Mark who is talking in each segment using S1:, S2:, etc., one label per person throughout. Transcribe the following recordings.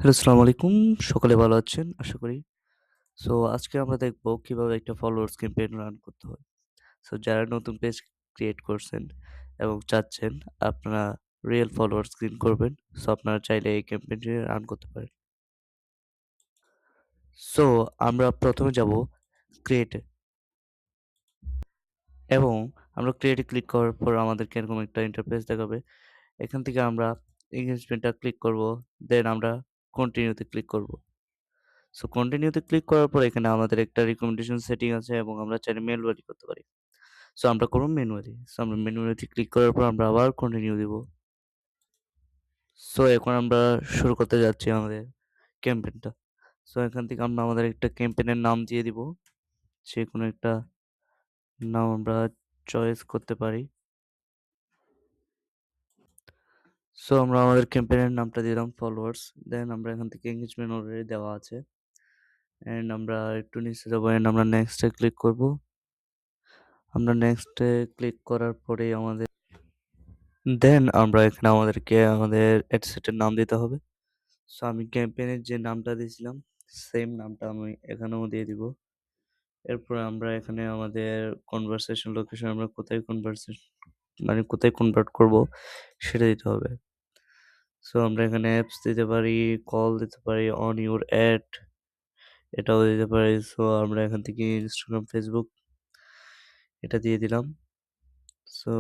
S1: Hello, আসসালামু আলাইকুম। সকলে ভালো আছেন আশা করি। সো আজকে আমরা দেখব কিভাবে একটা ফলোয়ার্স ক্যাম্পেইন রান করতে হয়। সো যারা নতুন পেজ ক্রিয়েট করছেন এবং চাচ্ছেন আপনারা রিয়েল ফলোয়ার্স গেইন করবেন। সো আপনারা চাইলে এই ক্যাম্পেইনটি রান করতে পারেন। সো আমরা প্রথমে যাব ক্রিয়েট এ এবং আমরা ক্রিয়েট এ ক্লিক করার পর আমাদেরকে এরকম একটা ইন্টারফেস দেখাবে। এখান থেকে আমরা এনগেজমেন্টটা ক্লিক করব। দেন আমরা কন্টিনিউ তে ক্লিক করব। সো কন্টিনিউ তে ক্লিক করার পর এখানে আমাদের একটা রিকমেন্ডেশন সেটিং আছে এবং আমরা চাইলে ম্যানুয়ালি করতে পারি। সো আমরা করব ম্যানুয়ালি। সো আমরা ম্যানুয়ালিতে ক্লিক করার পর আমরা আবার কন্টিনিউ দিব। সো এখন আমরা শুরু করতে যাচ্ছি আমাদের ক্যাম্পেইনটা। সো এখান থেকে আমরা আমাদের একটা ক্যাম্পেইনের নাম দিয়ে দিব। যেকোনো একটা নাম আমরা চয়েস করতে পারি। সো আমরা আমাদের ক্যাম্পেইনের নামটা দিলাম ফলোয়ার্স। দেন আমরা এখান থেকে এনগেজমেন্ট অলরেডি দেওয়া আছে। অ্যান্ড আমরা একটু নিচে যাবো অ্যান্ড আমরা নেক্সট এ ক্লিক করব। আমরা নেক্সট এ ক্লিক করার পরেই আমাদের দেন আমরা এখানে আমাদেরকে আমাদের অ্যাডসেটের নাম দিতে হবে। সো আমি ক্যাম্পেইনের যে নামটা দিয়েছিলাম সেম নামটা আমি এখানেও দিয়ে দিব। এরপর আমরা এখানে আমাদের কনভারসেশন লোকেশন আমরা কোথায় মানে কোথায় কনভার্ট করব সেটা দিতে হবে। সো আমরা এখানে অ্যাপস দিতে পারি, কল দিতে পারি, অন ইউর অ্যাড এটাও দিতে পারি। সো আমরা এখান থেকে ইনস্টাগ্রাম, ফেসবুক এটা দিয়ে দিলাম। সো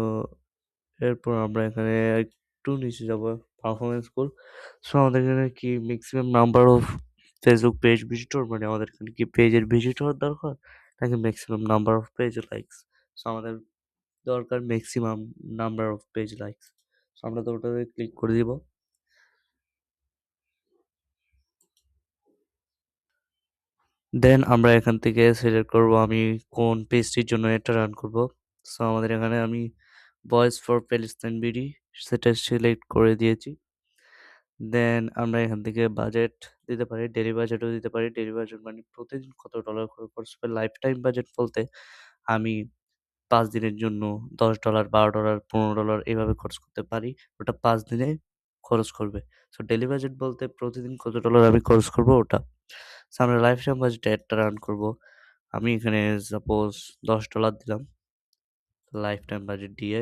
S1: এরপর আমরা এখানে একটু নিচে যাব পারফরম্যান্স গোল। সো আমাদের এখানে কি maximum number of Facebook page visitor মানে আমাদের এখানে কি পেজের ভিজিটর দরকার নাকি maximum number of page likes? So আমাদের দরকার maximum number of page likes. So আমরা তো ওটাতে ক্লিক করে দিব। দেন আমরা এখান থেকে সিলেক্ট করব আমি কোন পেজটির জন্য এটা রান করব। সো আমাদের এখানে আমি ভয়েস ফর প্যালেস্টাইন বিডি সেটা সিলেক্ট করে দিয়েছি। দেন আমরা এখান থেকে বাজেট দিতে পারি, ডেইলি বাজেটও দিতে পারি। ডেইলি বাজেট মানে প্রতিদিন কত ডলার করে খরচ হবে। লাইফ টাইম বাজেট বলতে আমি ৫ দিনের জন্য $১০, $১২, $১৫ এভাবে খরচ করতে পারি। ওটা ৫ দিনে খরচ করবে। সো ডেইলি বাজেট বলতে প্রতিদিন কত ডলার আমি খরচ করব ওটা। সো আমরা লাইফ টাইম বাজেটে অ্যাডটা রান করব। আমি এখানে সাপোজ $১০ দিলাম লাইফ টাইম বাজেট দিয়ে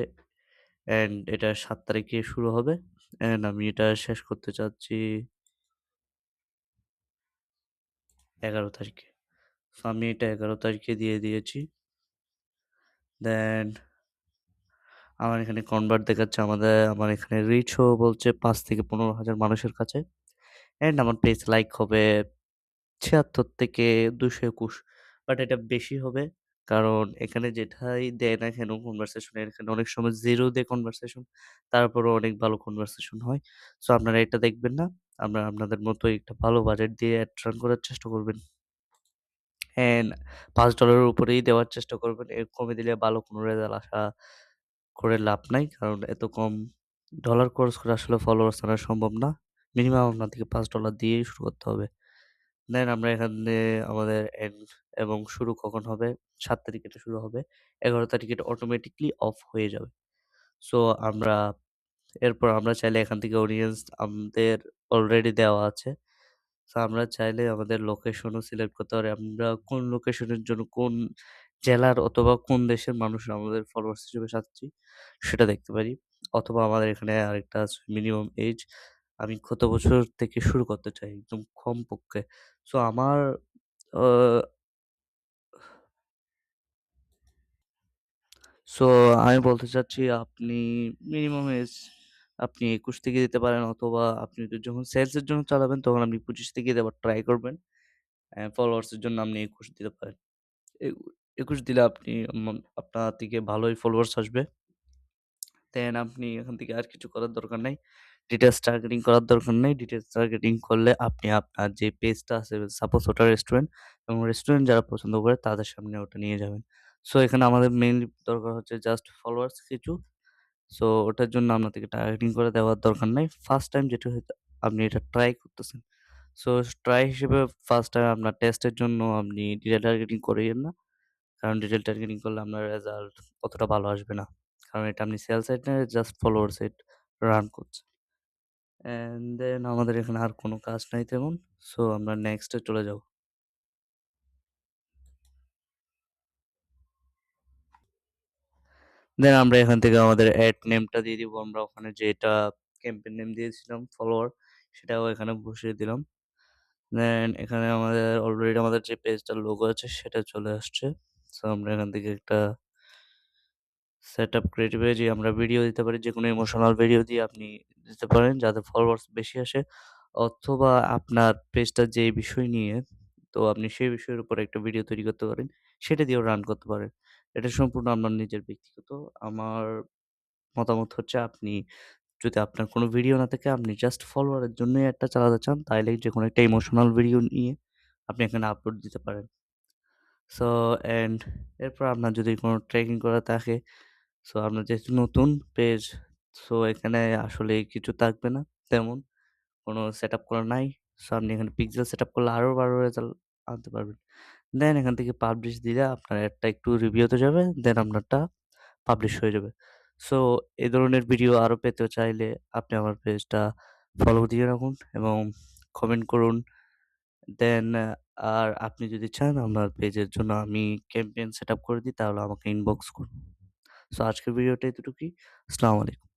S1: অ্যান্ড এটা ৭ তারিখে শুরু হবে অ্যান্ড আমি এটা শেষ করতে চাচ্ছি ১১ তারিখে। সো আমি এটা ১১ তারিখে দিয়ে দিয়েছি। দেন আমার এখানে কনভার্ট দেখাচ্ছে আমার এখানে রিচও বলছে ৫ থেকে ১৫,০০০ মানুষের কাছে। অ্যান্ড আমার পেজ লাইক হবে ৭৬ থেকে ২২১। বাট এটা বেশি হবে। কারণ এখানে যেটাই দেয় না কেন কনভারসেশন এখানে অনেক সময় 0 দেয় কনভারসেশন। তারপরেও অনেক ভালো কনভারসেশন হয়। সো আপনারা এটা দেখবেন না। আপনারা আপনাদের মতোই একটা ভালো বাজেট দিয়ে অ্যাড রান করার চেষ্টা করবেন। অ্যান্ড $৫ এর উপরেই দেওয়ার চেষ্টা করবেন। এর কমে দিলে ভালো কোনো রেজাল্ট আশা করে লাভ নাই। কারণ এত কম ডলার খরচ করে আসলে ফলোয়ার্স আনা সম্ভব না। মিনিমাম আপনাদেরকে $৫ দিয়েই শুরু করতে হবে। দেন আমরা এখানে আমাদের এন্ড এবং শুরু কখন হবে? ৭ তারিখে এটা শুরু হবে। ১১ তারিখে এটা অটোমেটিক্যালি অফ হয়ে যাবে। সো আমরা এরপর আমরা চাইলে এখান থেকে অডিয়েন্স আমাদের অলরেডি দেওয়া আছে। সো আমরা চাইলে আমাদের লোকেশনও সিলেক্ট করতে পারি। আমরা কোন লোকেশনের জন্য কোন জেলার অথবা কোন দেশের মানুষ আমাদের ফলোয়ার্স হিসেবে চাচ্ছি সেটা দেখতে পারি। অথবা আমাদের এখানে আরেকটা আছে মিনিমাম এইজ। আমি কত বছর থেকে শুরু করতে চাই একদম কমপক্ষে। সো আমার আ সো আমি বলতে চাচ্ছি আপনি মিনিমাম এজ আপনি ২১ থেকে দিতে পারেন অথবা আপনি তো যখন সেলস এর জন্য চালাবেন তখন আপনি ২৫ থেকে দেওয়ার ট্রাই করবেন। ফলোয়ার্স এর জন্য আপনি ২১ দিতে পারেন। এ ২১ দিলে আপনি আপনার থেকে ভালোই ফলোয়ার্স আসবে। দেন আপনি এখান থেকে আর কিছু করার দরকার নাই। ডিটেইলস টার্গেটিং করার দরকার নেই। ডিটেইলস টার্গেটিং করলে আপনি আপনার যে পেজটা আছে সাপোজ ওটা রেস্টুরেন্ট এবং রেস্টুরেন্ট যারা পছন্দ করে তাদের সামনে ওটা নিয়ে যাবেন। সো এখানে আমাদের মেইনলি দরকার হচ্ছে জাস্ট ফলোয়ার্স কিছু। সো ওটার জন্য আপনাদেরকে টার্গেটিং করে দেওয়ার দরকার নাই। ফার্স্ট টাইম যেটা হয়তো আপনি এটা ট্রাই করতেছেন। সো ট্রাই হিসেবে ফার্স্ট টাইম আপনার টেস্টের জন্য আপনি ডিটেইল টার্গেটিং করিয়েন না। কারণ ডিটেইল টার্গেটিং করলে আপনার রেজাল্ট অতটা ভালো আসবে না। কারণ এটা আপনি সেল সাইট না জাস্ট ফলোয়ার সাইট রান করছেন। অ্যান্ড দেন আমাদের এখানে আর কোনো কাজ নাই তেমন। সো আমরা নেক্সট এ চলে যাব। দেন আমরা এখান থেকে আমাদের এড নেমটা দিয়ে দিব। আমরা ওখানে যেটা ক্যাম্পেইন নেম দিয়েছিলাম ফলোয়ার সেটাও এখানে বসিয়ে দিলাম। দেন এখানে আমাদের অলরেডি আমাদের যে পেজটার লোগো আছে সেটা চলে আসছে। সো আমরা এখান থেকে একটা সেটআপ ক্রিয়েটিভ এ যে আমরা ভিডিও দিতে পারি। যেকোনো ইমোশনাল ভিডিও দিয়ে আপনি দিতে পারেন যাতে ফলোয়ার্স বেশি আসে। অথবা আপনার পেজটা যে বিষয় নিয়ে তো আপনি সেই বিষয়ের উপর একটা ভিডিও তৈরি করতে পারেন। সেটা দিয়েও রান করতে পারেন। এটা সম্পূর্ণ আপনার নিজের ব্যক্তিগত। আমার মতামত হচ্ছে আপনি যদি আপনার কোনো ভিডিও না থাকে আপনি জাস্ট ফলোয়ারের জন্যই একটা চালাতে চান তাইলে যেকোনো একটা ইমোশনাল ভিডিও নিয়ে আপনি এখানে আপলোড দিতে পারেন। সো অ্যান্ড এরপর আপনার যদি কোনো ট্র্যাকিং করা থাকে, সো আপনার যেহেতু নতুন পেজ, সো এখানে আসলে কিছু থাকবে না তেমন। কোনো সেটআপ করা নাই। সো আপনি এখানে পিক্সেল সেটআপ করলে আরো ভালো রেজাল্ট আনতে পারবেন। দেন এখান থেকে পাবলিশ দিলে আপনার অ্যাডটা একটু রিভিউতে যাবে। দেন আপনারটা পাবলিশ হয়ে যাবে। সো এই ধরনের ভিডিও আরো পেতে চাইলে আপনি আমার পেজটা ফলো দিয়ে রাখুন এবং কমেন্ট করুন। দেন আর আপনি যদি চান আমার পেজের জন্য আমি ক্যাম্পেইন সেটআপ করে দিই তাহলে আমাকে ইনবক্স করুন। সো আজকের ভিডিওটা এতটুকুই। আসসালামু আলাইকুম।